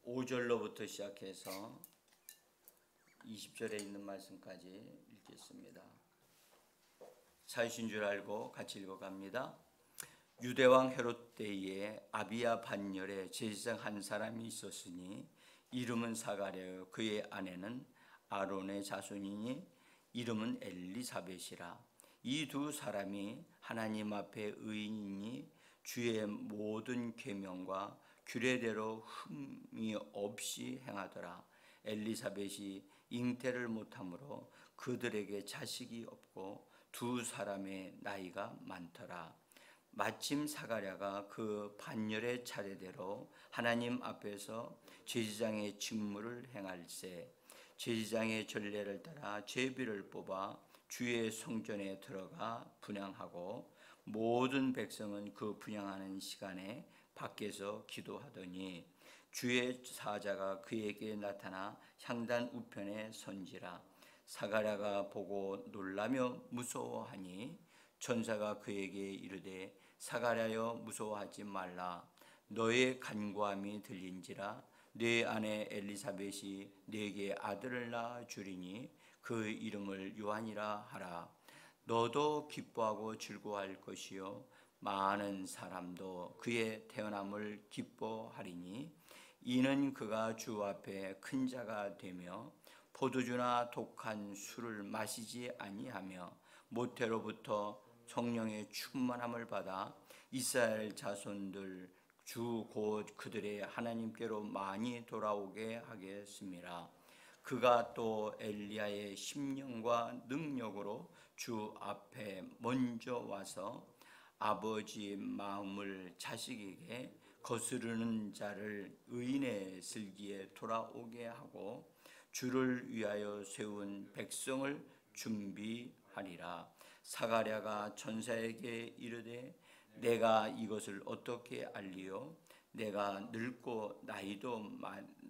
5절로부터 시작해서 20절에 있는 말씀까지 읽겠습니다. 사이신 줄 알고 같이 읽어갑니다. 유대왕 헤롯 때에 아비야 반열에 제사장 한 사람이 있었으니 이름은 사가랴요 그의 아내는 아론의 자손이니 이름은 엘리사벳이라. 이 두 사람이 하나님 앞에 의인이니 주의 모든 계명과 규례대로 흠이 없이 행하더라. 엘리사벳이 잉태를 못하므로 그들에게 자식이 없고 두 사람의 나이가 많더라. 마침 사가랴가 그 반열의 차례대로 하나님 앞에서 제사장의 직무를 행할세 제사장의 전례를 따라 제비를 뽑아 주의 성전에 들어가 분향하고 모든 백성은 그 분향하는 시간에 밖에서 기도하더니 주의 사자가 그에게 나타나 향단 우편에 선지라. 사가랴가 보고 놀라며 무서워하니 천사가 그에게 이르되 사가랴여 무서워하지 말라. 너의 간구함이 들린지라. 네 아내 엘리사벳이 네게 아들을 낳아 주리니 그 이름을 요한이라 하라. 너도 기뻐하고 즐거워할 것이요 많은 사람도 그의 태어남을 기뻐하리니 이는 그가 주 앞에 큰 자가 되며 포도주나 독한 술을 마시지 아니하며 모태로부터 성령의 충만함을 받아 이스라엘 자손들 주 곧 그들의 하나님께로 많이 돌아오게 하겠습니다. 그가 또 엘리야의 심령과 능력으로 주 앞에 먼저 와서 아버지 마음을 자식에게 거스르는 자를 의인의 슬기에 돌아오게 하고 주를 위하여 세운 백성을 준비하리라. 사가랴가 천사에게 이르되 내가 이것을 어떻게 알리요? 내가 늙고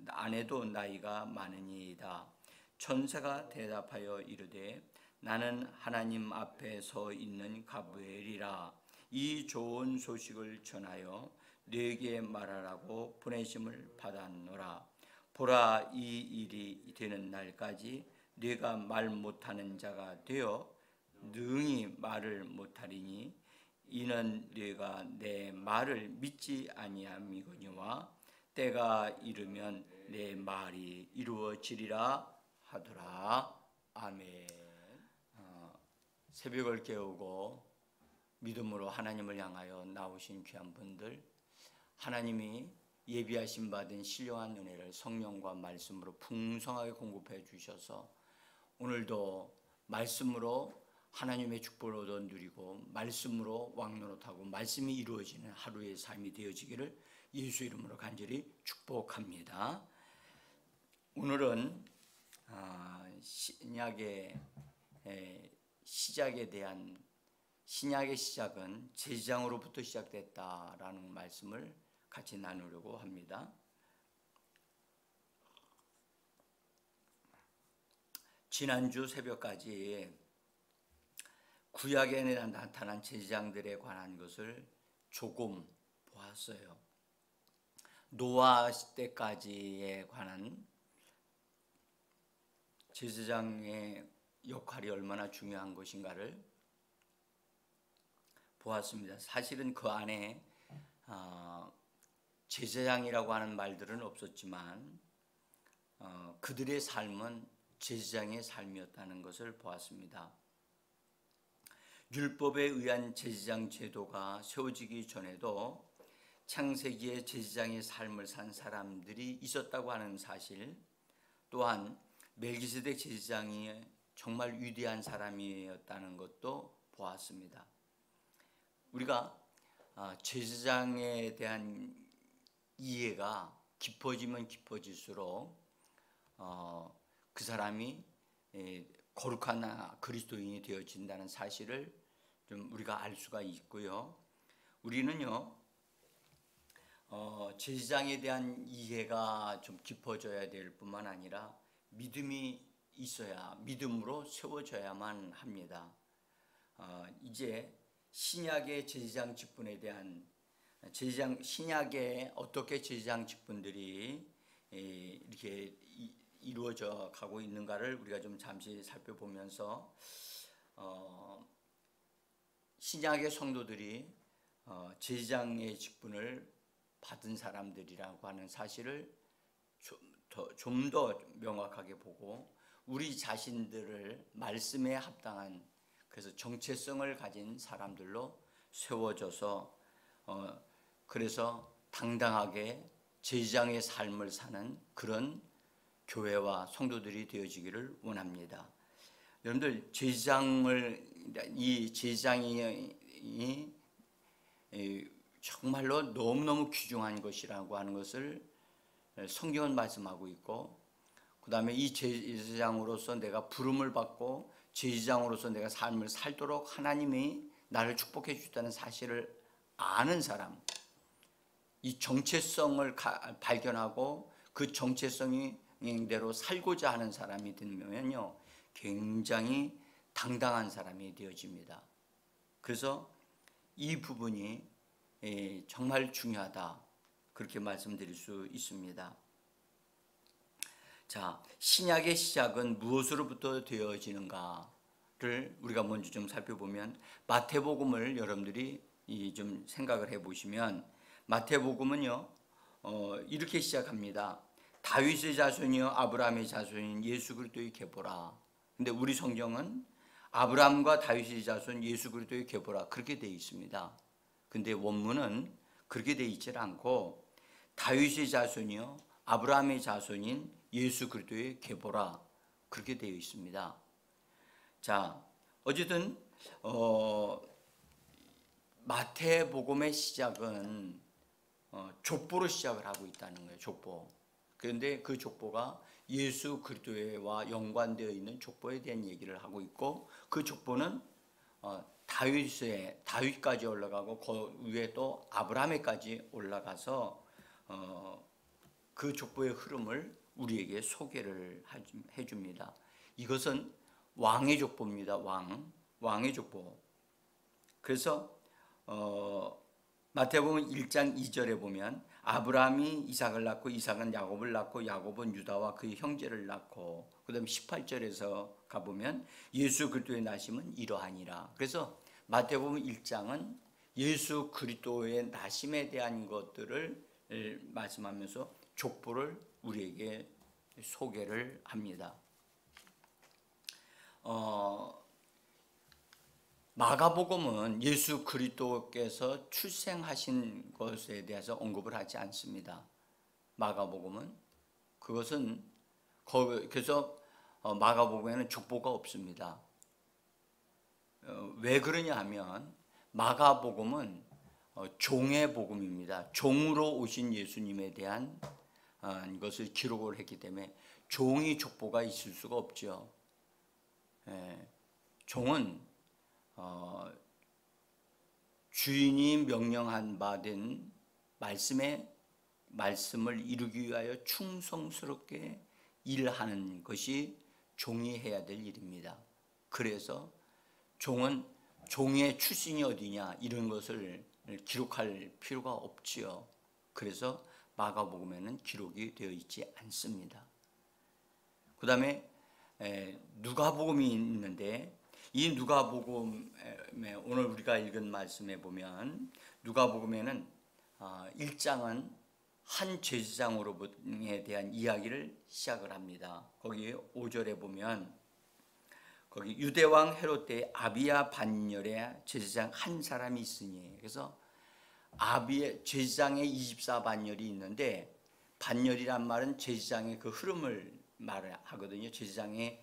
아내도 나이가 많으니이다. 천사가 대답하여 이르되 나는 하나님 앞에 서 있는 가브리엘이라. 이 좋은 소식을 전하여 네게 말하라고 보내심을 받았노라. 보라, 이 일이 되는 날까지 네가 말 못하는 자가 되어 능히 말을 못하리니 이는 네가 내 말을 믿지 아니함이거니와 때가 이르면 내 말이 이루어지리라 하더라. 아멘. 새벽을 깨우고 믿음으로 하나님을 향하여 나오신 귀한 분들, 하나님이 예비하심 받은 신령한 은혜를 성령과 말씀으로 풍성하게 공급해 주셔서 오늘도 말씀으로 하나님의 축복을 얻어 누리고 말씀으로 왕노릇하고 말씀이 이루어지는 하루의 삶이 되어지기를 예수 이름으로 간절히 축복합니다. 오늘은 신약의 시작에 대한 신약의 시작은 제사장으로부터 시작됐다라는 말씀을 같이 나누려고 합니다. 지난주 새벽까지 구약에 나타난 제사장들에 관한 것을 조금 보았어요. 노아 때까지에 관한 제사장의 역할이 얼마나 중요한 것인가를 보았습니다. 사실은 그 안에 제사장이라고 하는 말들은 없었지만 그들의 삶은 제사장의 삶이었다는 것을 보았습니다. 율법에 의한 제사장 제도가 세워지기 전에도 창세기에 제사장의 삶을 산 사람들이 있었다고 하는 사실, 또한 멜기세덱 제사장이 정말 위대한 사람이었다는 것도 보았습니다. 우리가 제사장에 대한 이해가 깊어지면 깊어질수록 그 사람이 거룩한 그리스도인이 되어진다는 사실을 좀 우리가 알 수가 있고요. 우리는요, 제사장에 대한 이해가 좀 깊어져야 될 뿐만 아니라 믿음이 있어야, 믿음으로 세워져야만 합니다. 이제 신약의 제사장 직분에 대한 신약에 어떻게 제사장 직분들이 이렇게 이루어져 가고 있는가를 우리가 좀 잠시 살펴보면서 신약의 성도들이 제사장의 직분을 받은 사람들이라고 하는 사실을 좀 더 명확하게 보고 우리 자신들을 말씀에 합당한 그래서 정체성을 가진 사람들로 세워져서 그래서 당당하게 제사장의 삶을 사는 그런 교회와 성도들이 되어지기를 원합니다. 여러분들 이 제사장이 정말로 너무너무 귀중한 것이라고 하는 것을 성경은 말씀하고 있고, 그 다음에 이 제사장으로서 내가 부름을 받고 제사장으로서 내가 삶을 살도록 하나님이 나를 축복해 주셨다는 사실을 아는 사람, 이 정체성을 발견하고 그 정체성대로 살고자 하는 사람이 되면요 굉장히 당당한 사람이 되어집니다. 그래서 이 부분이 정말 중요하다 그렇게 말씀드릴 수 있습니다. 자, 신약의 시작은 무엇으로부터 되어지는가를 우리가 먼저 좀 살펴보면 마태복음을 여러분들이 좀 생각을 해보시면 마태복음은요 이렇게 시작합니다. 다윗의 자손이요 아브라함의 자손인 예수 그리스도의 계보라. 근데 우리 성경은 아브라함과 다윗의 자손 예수 그리스도의 계보라 그렇게 되어 있습니다. 근데 원문은 그렇게 되어 있지 않고 다윗의 자손이요 아브라함의 자손인 예수 그리스도의 계보라 그렇게 되어 있습니다. 자, 어쨌든 마태복음의 시작은 족보로 시작을 하고 있다는 거예요. 족보. 그런데 그 족보가 예수 그리스도와 연관되어 있는 족보에 대한 얘기를 하고 있고, 그 족보는 다윗까지 올라가고 그 위에 또 아브라함에까지 올라가서 그 족보의 흐름을 우리에게 소개를 해줍니다. 이것은 왕의 족보입니다. 왕의 족보. 그래서 마태복음 1장 2절에 보면 아브라함이 이삭을 낳고 이삭은 야곱을 낳고 야곱은 유다와 그의 형제를 낳고, 그 다음에 18절에서 가보면 예수 그리스도의 나심은 이러하니라. 그래서 마태복음 1장은 예수 그리스도의 나심에 대한 것들을 말씀하면서 족보를 우리에게 소개를 합니다. 마가복음은 예수 그리스도께서 출생하신 것에 대해서 언급을 하지 않습니다. 마가복음은 그것은 그래서 마가복음에는 족보가 없습니다. 왜 그러냐 하면 마가복음은 종의 복음입니다. 종으로 오신 예수님에 대한 것을 기록을 했기 때문에 종이 족보가 있을 수가 없죠. 종은 주인이 명령한 바 된 말씀을 이루기 위하여 충성스럽게 일하는 것이 종이 해야 될 일입니다. 그래서 종은 종의 출신이 어디냐 이런 것을 기록할 필요가 없지요. 그래서 마가복음에는 기록이 되어 있지 않습니다. 그 다음에 누가복음이 있는데, 이 누가복음에 오늘 우리가 읽은 말씀에 보면 누가복음에는 1장은 한 제사장으로에 대한 이야기를 시작을 합니다. 거기 5절에 보면 거기 유대왕 헤롯 때 아비야 반열에 제사장 한 사람이 있으니, 그래서 아비의 제사장의 24반열이 있는데, 반열이란 말은 제사장의 그 흐름을 말하거든요. 제사장의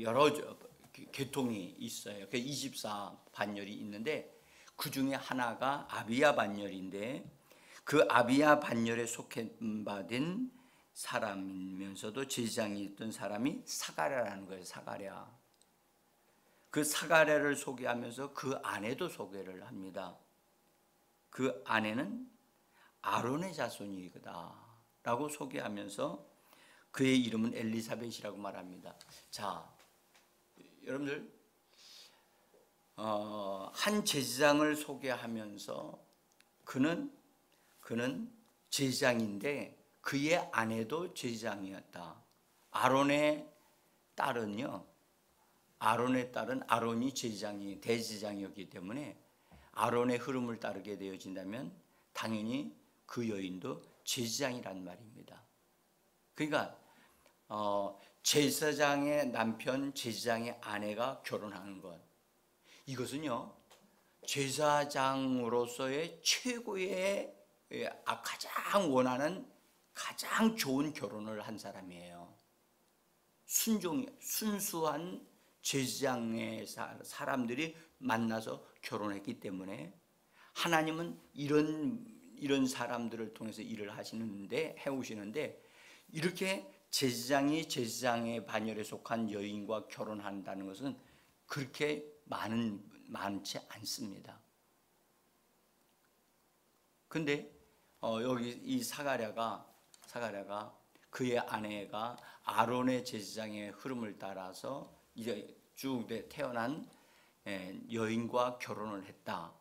여러 계통이 있어요. 그 24반열이 있는데 그 중에 하나가 아비야 반열인데, 그 아비야 반열에 속해받은 사람이면서도 제사장이 있던 사람이 사가랴라는 거예요. 사가랴. 그 사가랴를 소개하면서 그 아내도 소개를 합니다. 그 아내는 아론의 자손이다 라고 소개하면서 그의 이름은 엘리사벳이라고 말합니다. 자, 여러분들 한 제사장을 소개하면서 그는 제사장인데 그의 아내도 제사장이었다. 아론의 딸은요, 아론의 딸은 아론이 제사장이 대제사장이었기 때문에 아론의 흐름을 따르게 되어진다면 당연히 그 여인도 제사장이란 말입니다. 그러니까 제사장의 남편, 제사장의 아내가 결혼하는 것, 이것은요 제사장으로서의 최고의 가장 원하는 가장 좋은 결혼을 한 사람이에요. 순수한 제사장의 사람들이 만나서 결혼했기 때문에 하나님은 이런 사람들을 통해서 일을 해오시는데 이렇게 제사장이 제사장의 반열에 속한 여인과 결혼한다는 것은 그렇게 많지 않습니다. 근데 여기 이 사가랴가 그의 아내가 아론의 제사장의 흐름을 따라서 이제 쭉 태어난 여인과 결혼을 했다.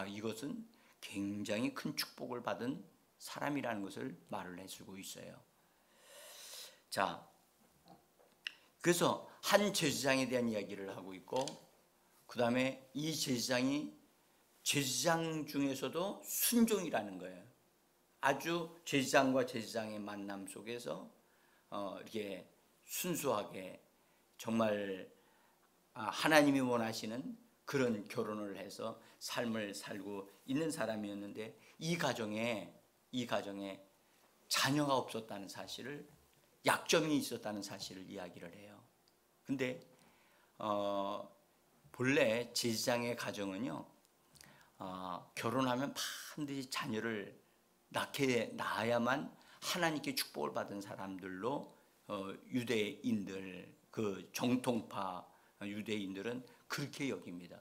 이것은 굉장히 큰 축복을 받은 사람이라는 것을 말을 해주고 있어요. 자, 그래서 한 제사장에 대한 이야기를 하고 있고, 그 다음에 이 제사장이 제사장 중에서도 순종이라는 거예요. 아주 제사장과 제사장의 만남 속에서 이렇게 순수하게 정말 하나님이 원하시는 그런 결혼을 해서 삶을 살고 있는 사람이었는데 이 가정에 자녀가 없었다는 사실을, 약점이 있었다는 사실을 이야기를 해요. 근데 본래 제사장의 가정은요 결혼하면 반드시 자녀를 낳아야만 하나님께 축복을 받은 사람들로 유대인들, 그 정통파 유대인들은 그렇게 여깁니다.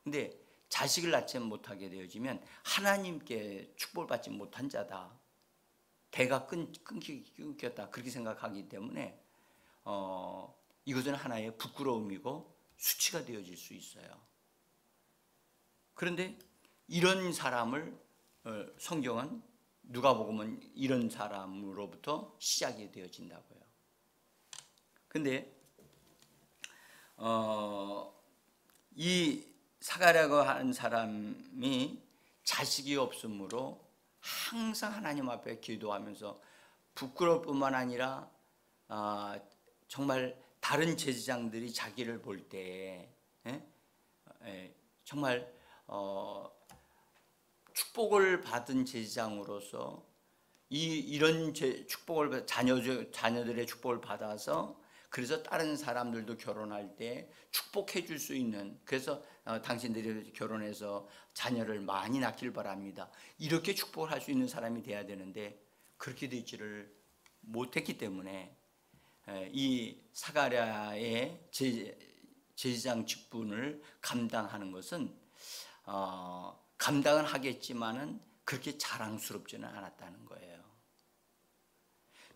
근데 자식을 낳지 못하게 되어지면 하나님께 축복을 받지 못한 자다, 대가 끊겼다, 그렇게 생각하기 때문에 이것은 하나의 부끄러움이고 수치가 되어질 수 있어요. 그런데 이런 사람을 성경은 누가복음은 이런 사람으로부터 시작이 되어진다고요. 근데 이 사가랴고 하는 사람이 자식이 없으므로 항상 하나님 앞에 기도하면서 부끄러울 뿐만 아니라 정말 다른 제사장들이 자기를 볼 때 정말 축복을 받은 제사장으로서 이런 축복을 자녀들의 축복을 받아서 그래서 다른 사람들도 결혼할 때 축복해 줄 수 있는, 그래서 당신들이 결혼해서 자녀를 많이 낳기를 바랍니다, 이렇게 축복을 할 수 있는 사람이 돼야 되는데 그렇게 되지를 못했기 때문에 이 사가랴의 제사장 직분을 감당하는 것은 감당은 하겠지만은 그렇게 자랑스럽지는 않았다는 거예요.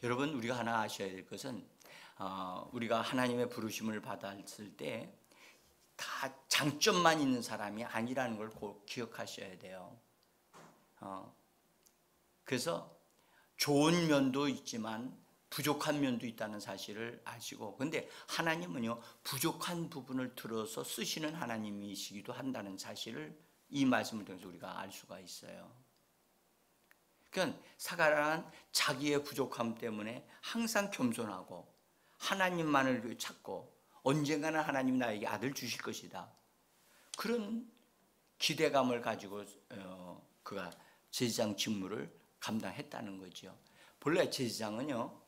여러분, 우리가 하나 아셔야 될 것은 우리가 하나님의 부르심을 받았을 때 다 장점만 있는 사람이 아니라는 걸 꼭 기억하셔야 돼요. 그래서 좋은 면도 있지만 부족한 면도 있다는 사실을 아시고, 근데 하나님은요 부족한 부분을 들어서 쓰시는 하나님이시기도 한다는 사실을 이 말씀을 통해서 우리가 알 수가 있어요. 그러니까 사가랴는 자기의 부족함 때문에 항상 겸손하고 하나님만을 찾고 언젠가는 하나님이 나에게 아들 주실 것이다, 그런 기대감을 가지고 그가 제사장 직무를 감당했다는 거죠. 본래 제사장은요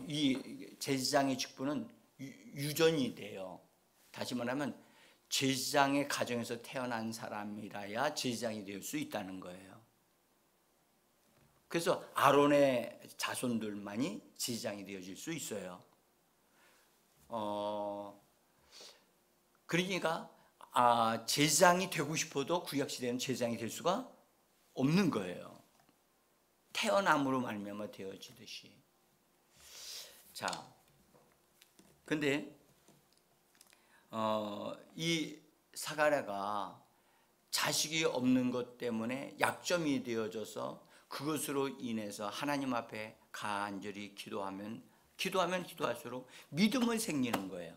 이 제사장의 직분은 유전이 돼요. 다시 말하면 제사장의 가정에서 태어난 사람이라야 제사장이 될 수 있다는 거예요. 그래서 아론의 자손들만이 제사장이 되어질 수 있어요. 그러니까 제사장이 되고 싶어도 구약시대는 제사장이 될 수가 없는 거예요. 태어남으로 말미암아 되어지듯이. 자, 근데 이 사가랴가 자식이 없는 것 때문에 약점이 되어져서 그것으로 인해서 하나님 앞에 간절히 기도하면 기도할수록 믿음이 생기는 거예요.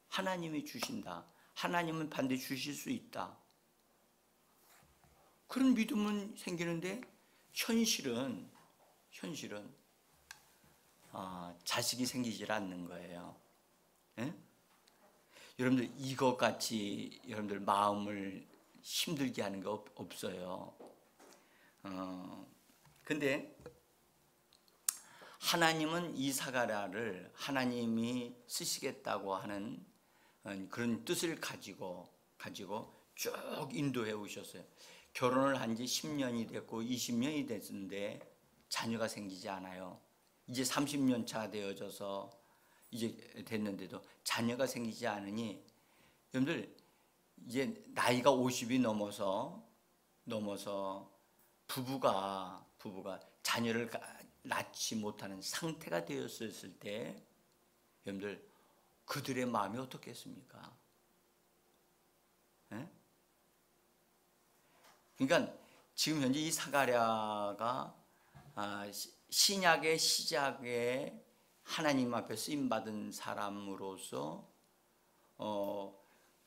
하나님이 주신다. 하나님은 반드시 주실 수 있다. 그런 믿음은 생기는데 현실은 자식이 생기질 않는 거예요. 예? 여러분들 이것 같이 여러분들 마음을 힘들게 하는 거 없어요. 근데 하나님은 이 사가랴를 하나님이 쓰시겠다고 하는 그런 뜻을 가지고 쭉 인도해 오셨어요. 결혼을 한 지 10년이 됐고 20년이 됐는데 자녀가 생기지 않아요. 이제 30년 차 되어져서 이제 됐는데도 자녀가 생기지 않으니 여러분들 이제 나이가 50이 넘어서 부부가 자녀를 낳지 못하는 상태가 되었을 때 여러분들 그들의 마음이 어떻겠습니까? 예? 그러니까 지금 현재 이 사가랴가 신약의 시작에 하나님 앞에 쓰임 받은 사람으로서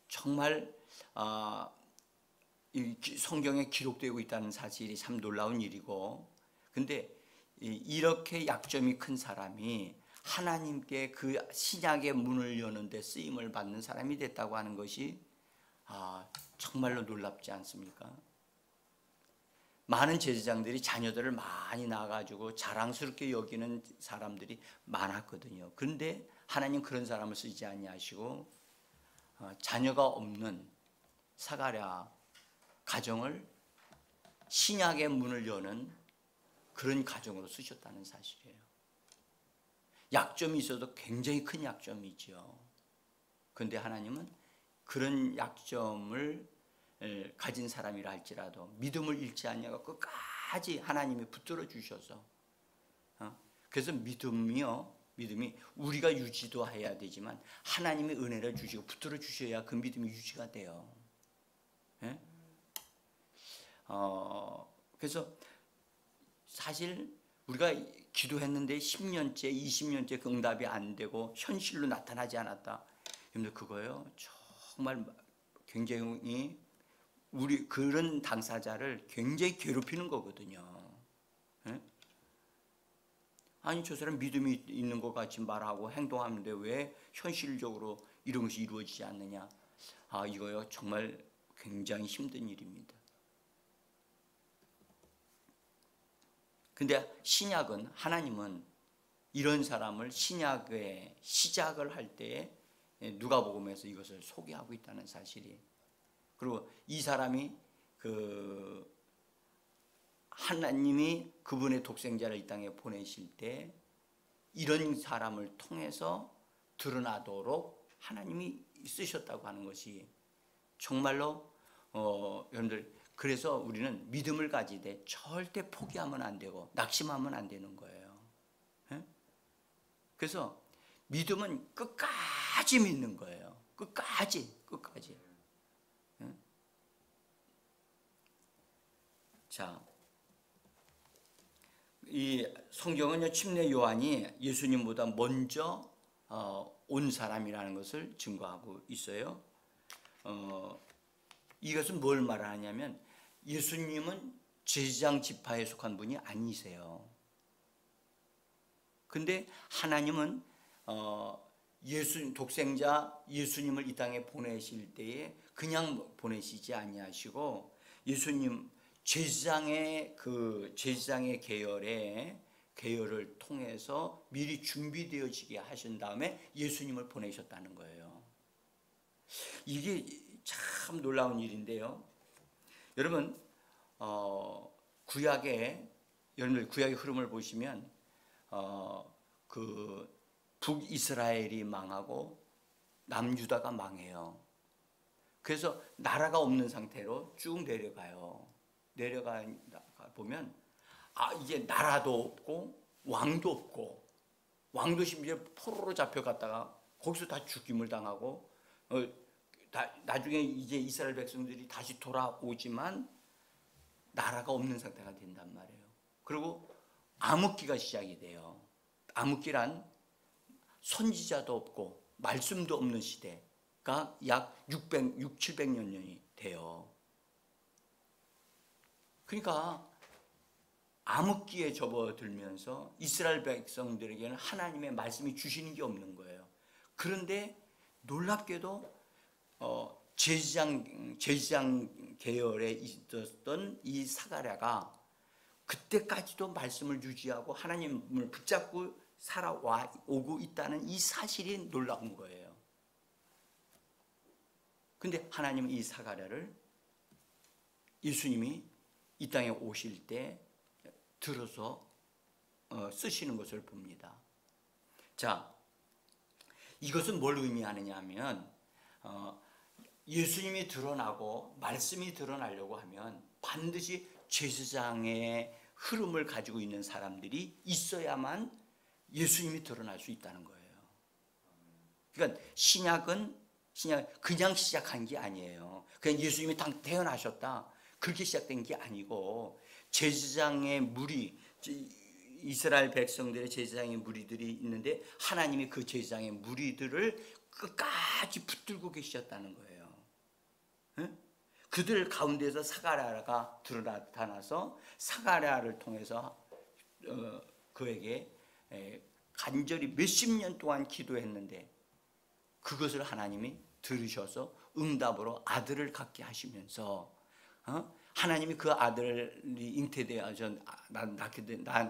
정말 이 성경에 기록되고 있다는 사실이 참 놀라운 일이고, 근데 이렇게 약점이 큰 사람이 하나님께 그 신약의 문을 여는데 쓰임을 받는 사람이 됐다고 하는 것이 정말로 놀랍지 않습니까? 많은 제사장들이 자녀들을 많이 낳아가지고 자랑스럽게 여기는 사람들이 많았거든요. 그런데 하나님 그런 사람을 쓰지 아니하시고 자녀가 없는 사가랴 가정을 신약의 문을 여는 그런 가정으로 쓰셨다는 사실이에요. 약점이 있어도 굉장히 큰 약점이죠. 그런데 하나님은 그런 약점을 가진 사람이라 할지라도 믿음을 잃지 않냐고 끝까지 하나님이 붙들어 주셔서 그래서 믿음이 우리가 유지도 해야 되지만 하나님의 은혜를 주시고 붙들어 주셔야 그 믿음이 유지가 돼요. 예? 그래서 사실 우리가 기도했는데 10년째 20년째 그 응답이 안 되고 현실로 나타나지 않았다. 여러분들 그거요 정말 굉장히 우리 그런 당사자를 굉장히 괴롭히는 거거든요. 예? 아니 저 사람 믿음이 있는 것 같이 말하고 행동하는데 왜 현실적으로 이런 것이 이루어지지 않느냐. 이거요 정말 굉장히 힘든 일입니다. 근데 신약은 하나님은 이런 사람을 신약의 시작을 할 때에 누가복음에서 이것을 소개하고 있다는 사실이. 그리고 이 사람이 하나님이 그분의 독생자를 이 땅에 보내실 때 이런 사람을 통해서 드러나도록 하나님이 쓰셨다고 하는 것이 정말로 여러분들 그래서 우리는 믿음을 가지되 절대 포기하면 안 되고 낙심하면 안 되는 거예요. 예? 그래서 믿음은 끝까지 믿는 거예요. 끝까지. 예? 자, 이 성경은요 침례 요한이 예수님보다 먼저 온 사람이라는 것을 증거하고 있어요. 이것은 뭘 말하냐면 예수님은 제사장 지파에 속한 분이 아니세요. 근데 하나님은 독생자 예수님을 이 땅에 보내실 때에 그냥 보내시지 아니하시고 예수님 제사장의 계열을 통해서 미리 준비되어지게 하신 다음에 예수님을 보내셨다는 거예요. 이게 참 놀라운 일인데요. 여러분 구약의 흐름을 보시면 그 북이스라엘이 망하고 남유다가 망해요. 그래서 나라가 없는 상태로 쭉 내려가 보면 이제 나라도 없고 왕도 심지어 포로로 잡혀갔다가 거기서 다 죽임을 당하고 나중에 이제 이스라엘 백성들이 다시 돌아오지만 나라가 없는 상태가 된단 말이에요. 그리고 암흑기가 시작이 돼요. 암흑기란 선지자도 없고 말씀도 없는 시대가 약 700년이 돼요. 그러니까 암흑기에 접어들면서 이스라엘 백성들에게는 하나님의 말씀이 주시는 게 없는 거예요. 그런데 놀랍게도 제사장 계열에 있었던 이 사가랴가 그때까지도 말씀을 유지하고 하나님을 붙잡고 살아오고 있다는 이 사실이 놀라운 거예요. 근데 하나님은 이 사가랴를 예수님이 이 땅에 오실 때 들어서 쓰시는 것을 봅니다. 자, 이것은 뭘 의미하느냐 하면 예수님이 드러나고 말씀이 드러나려고 하면 반드시 제사장의 흐름을 가지고 있는 사람들이 있어야만 예수님이 드러날 수 있다는 거예요. 그러니까 신약은 그냥 시작한 게 아니에요. 그냥 예수님이 태어나셨다 그렇게 시작된 게 아니고 제사장의 무리, 이스라엘 백성들의 제사장의 무리들이 있는데 하나님이 그 제사장의 무리들을 끝까지 붙들고 계셨다는 거예요. 그들 가운데서 사가랴가 나타나서 사가랴를 통해서 그에게 간절히 몇십 년 동안 기도했는데 그것을 하나님이 들으셔서 응답으로 아들을 갖게 하시면서 하나님이 그 아들이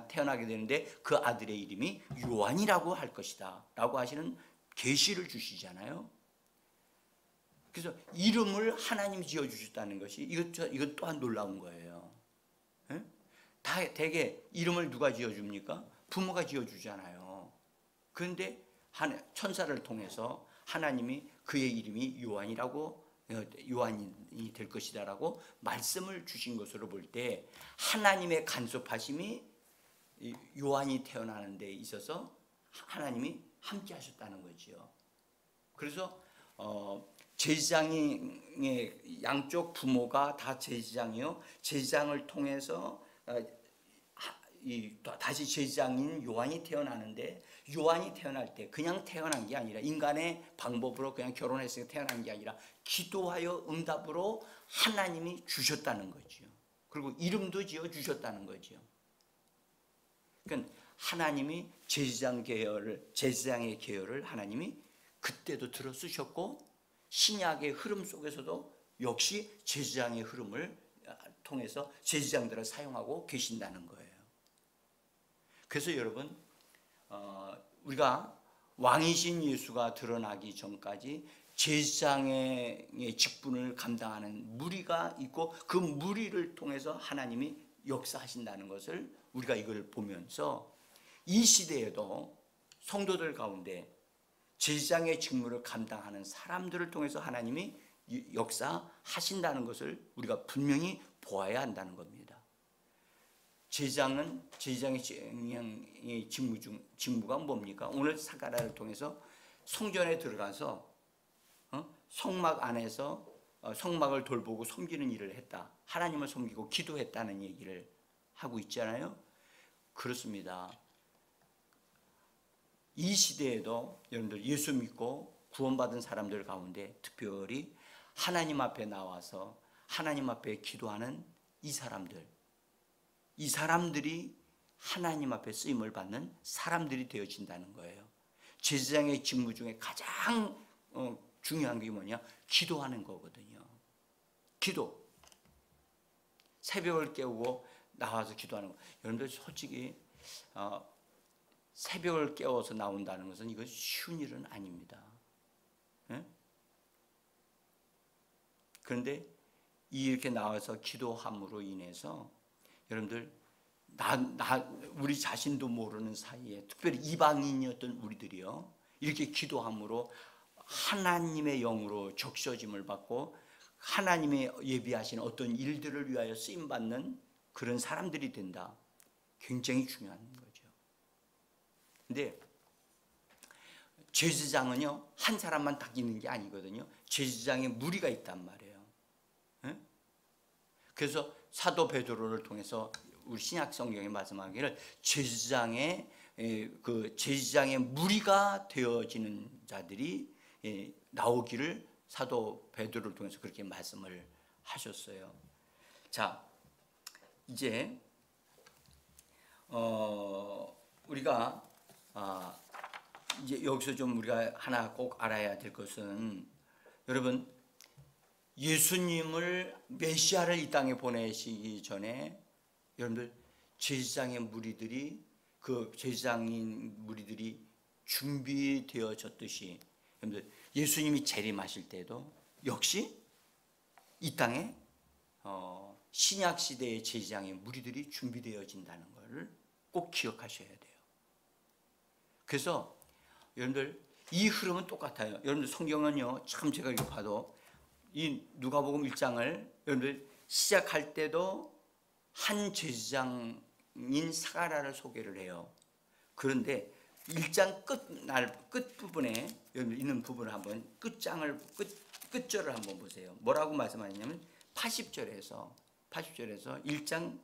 태어나게 되는데 그 아들의 이름이 요한이라고 할 것이다 라고 하시는 계시를 주시잖아요. 그래서 이름을 하나님이 지어주셨다는 것이 이것 또한 놀라운 거예요. 대개 이름을 누가 지어줍니까? 부모가 지어주잖아요. 그런데 천사를 통해서 하나님이 그의 이름이 요한이 될 것이다라고 말씀을 주신 것으로 볼 때 하나님의 간섭하심이 요한이 태어나는 데 있어서 하나님이 함께 하셨다는 거지요. 그래서 제사장의 양쪽 부모가 다 제사장이요. 제사장을 통해서 다시 제사장인 요한이 태어나는데 요한이 태어날 때 그냥 태어난 게 아니라 인간의 방법으로 그냥 결혼해서 태어난 게 아니라 기도하여 응답으로 하나님이 주셨다는 거죠. 그리고 이름도 지어 주셨다는 거죠. 그러니까 하나님이 제사장의 계열을 하나님이 그때도 들어 쓰셨고 신약의 흐름 속에서도 역시 제사장의 흐름을 통해서 제사장들을 사용하고 계신다는 거예요. 그래서 여러분 우리가 왕이신 예수가 드러나기 전까지 제사장의 직분을 감당하는 무리가 있고 그 무리를 통해서 하나님이 역사하신다는 것을 우리가 이걸 보면서 이 시대에도 성도들 가운데 제사장의 직무를 감당하는 사람들을 통해서 하나님이 역사하신다는 것을 우리가 분명히 보아야 한다는 겁니다. 제사장의 직무가 뭡니까? 오늘 사가랴를 통해서 성전에 들어가서 성막 안에서 성막을 돌보고 섬기는 일을 했다. 하나님을 섬기고 기도했다는 얘기를 하고 있잖아요. 그렇습니다. 이 시대에도 여러분들 예수 믿고 구원받은 사람들 가운데 특별히 하나님 앞에 나와서 하나님 앞에 기도하는 이 사람들이 하나님 앞에 쓰임을 받는 사람들이 되어진다는 거예요. 제사장의 직무 중에 가장 중요한 게 뭐냐? 기도하는 거거든요. 기도. 새벽을 깨우고 나와서 기도하는 거. 여러분들 솔직히 새벽을 깨워서 나온다는 것은 이거 쉬운 일은 아닙니다. 네? 그런데 이렇게 나와서 기도함으로 인해서 여러분들 우리 자신도 모르는 사이에 특별히 이방인이었던 우리들이요 이렇게 기도함으로 하나님의 영으로 적셔짐을 받고 하나님의 예비하신 어떤 일들을 위하여 쓰임받는 그런 사람들이 된다. 굉장히 중요한 거죠. 근데 제사장은요 한 사람만 딱 있는 게 아니거든요. 제사장에 무리가 있단 말이에요. 예? 그래서 사도 베드로를 통해서 우리 신약 성경에 말씀하기를 제사장의 그 제사장의 무리가 되어지는 자들이 나오기를 사도 베드로를 통해서 그렇게 말씀을 하셨어요. 자, 이제 우리가 이제 여기서 좀 우리가 하나 꼭 알아야 될 것은, 여러분 예수님을 메시아를 이 땅에 보내시기 전에 여러분들 제사장의 무리들이, 그 제사장인 무리들이 준비되어졌듯이 여러분들 예수님이 재림하실 때도 역시 이 땅에 신약 시대의 제사장의 무리들이 준비되어진다는 것을 꼭 기억하셔야 돼요. 그래서 여러분들 이 흐름은 똑같아요. 여러분들 성경은요 참 제가 이거 봐도 이 누가복음 1장을 여러분들 시작할 때도 한 제사장인 사가랴를 소개를 해요. 그런데 1장 끝부분에 여러분 있는 부분을 한번 끝절을 한번 보세요. 뭐라고 말씀하냐면 80절에서 1장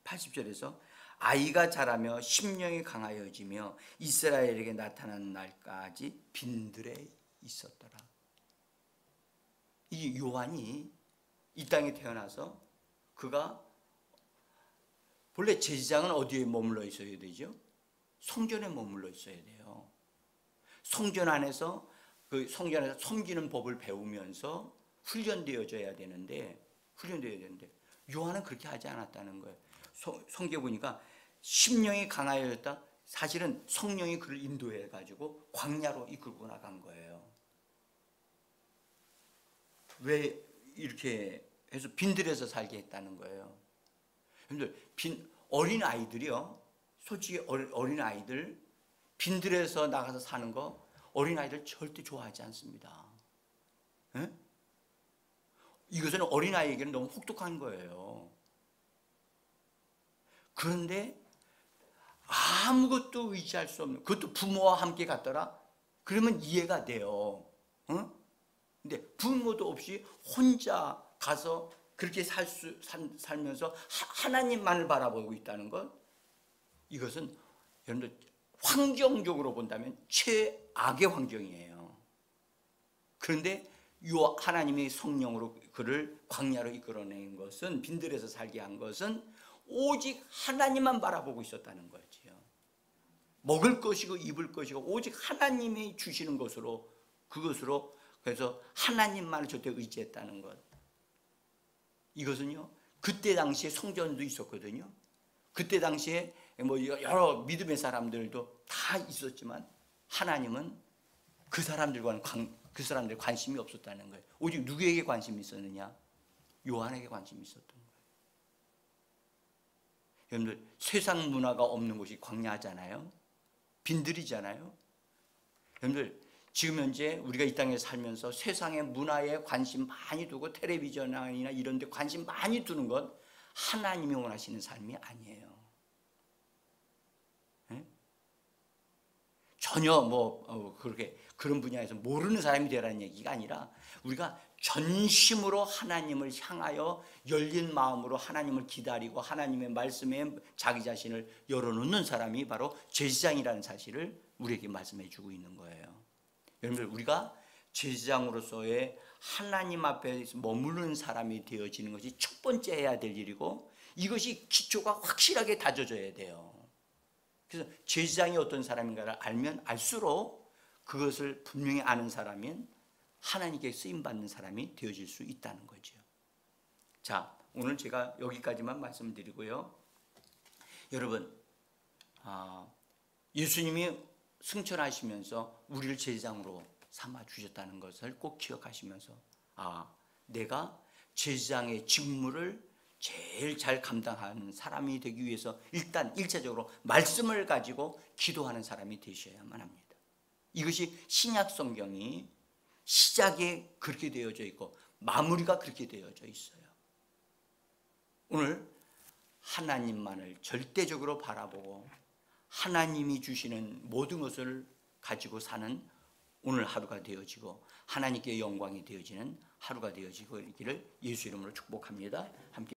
80절에서 아이가 자라며 심령이 강하여지며 이스라엘에게 나타난 날까지 빈들에 있었더라. 이 요한이 이 땅에 태어나서 그가 본래 제사장은 어디에 머물러 있어야 되죠? 성전에 머물러 있어야 돼요. 성전 안에서 그 성전 안에서 섬기는 법을 배우면서 훈련되어야 되는데 요한은 그렇게 하지 않았다는 거예요. 성경 보니까 심령이 강하여졌다. 사실은 성령이 그를 인도해 가지고 광야로 이끌고 나간 거예요. 왜 이렇게 해서 빈들에서 살게 했다는 거예요. 여러분들 어린 아이들이요, 솔직히 어린 아이들 빈들에서 나가서 사는 거 어린 아이들 절대 좋아하지 않습니다. 에? 이것은 어린 아이에게는 너무 혹독한 거예요. 그런데 아무것도 의지할 수 없는, 그것도 부모와 함께 갔더라? 그러면 이해가 돼요. 근데 부모도 없이 혼자 가서 그렇게 살면서 하나님만을 바라보고 있다는 것, 이것은 여러분들 환경적으로 본다면 최악의 환경이에요. 그런데 하나님의 성령으로 그를 광야로 이끌어낸 것은, 빈들에서 살게 한 것은 오직 하나님만 바라보고 있었다는 거지요. 먹을 것이고 입을 것이고 오직 하나님이 주시는 것으로, 그것으로, 그래서 하나님만을 절대 의지했다는 것. 이것은요 그때 당시에 성전도 있었거든요. 그때 당시에 뭐 여러 믿음의 사람들도 다 있었지만 하나님은 그 사람들 관심이 없었다는 거예요. 오직 누구에게 관심이 있었느냐? 요한에게 관심이 있었던 거예요. 여러분들 세상 문화가 없는 곳이 광야잖아요. 빈들이잖아요. 여러분들 지금 현재 우리가 이 땅에 살면서 세상의 문화에 관심 많이 두고 텔레비전이나 이런 데 관심 많이 두는 건 하나님이 원하시는 삶이 아니에요. 네? 전혀 그렇게 그런 분야에서 모르는 사람이 되라는 얘기가 아니라 우리가 전심으로 하나님을 향하여 열린 마음으로 하나님을 기다리고 하나님의 말씀에 자기 자신을 열어놓는 사람이 바로 제사장이라는 사실을 우리에게 말씀해 주고 있는 거예요. 여러분들 우리가 제사장으로서의 하나님 앞에 머무르는 사람이 되어지는 것이 첫 번째 해야 될 일이고, 이것이 기초가 확실하게 다져져야 돼요. 그래서 제사장이 어떤 사람인가를 알면 알수록 그것을 분명히 아는 사람인 하나님께 쓰임받는 사람이 되어질 수 있다는 거죠. 자, 오늘 제가 여기까지만 말씀드리고요. 여러분, 예수님이 승천하시면서 우리를 제사장으로 삼아 주셨다는 것을 꼭 기억하시면서, 내가 제사장의 직무를 제일 잘 감당하는 사람이 되기 위해서 일단 1차적으로 말씀을 가지고 기도하는 사람이 되셔야만 합니다. 이것이 신약 성경이 시작이 그렇게 되어져 있고 마무리가 그렇게 되어져 있어요. 오늘 하나님만을 절대적으로 바라보고 하나님이 주시는 모든 것을 가지고 사는 오늘 하루가 되어지고 하나님께 영광이 되어지는 하루가 되어지고 있기를 예수 이름으로 축복합니다. 함께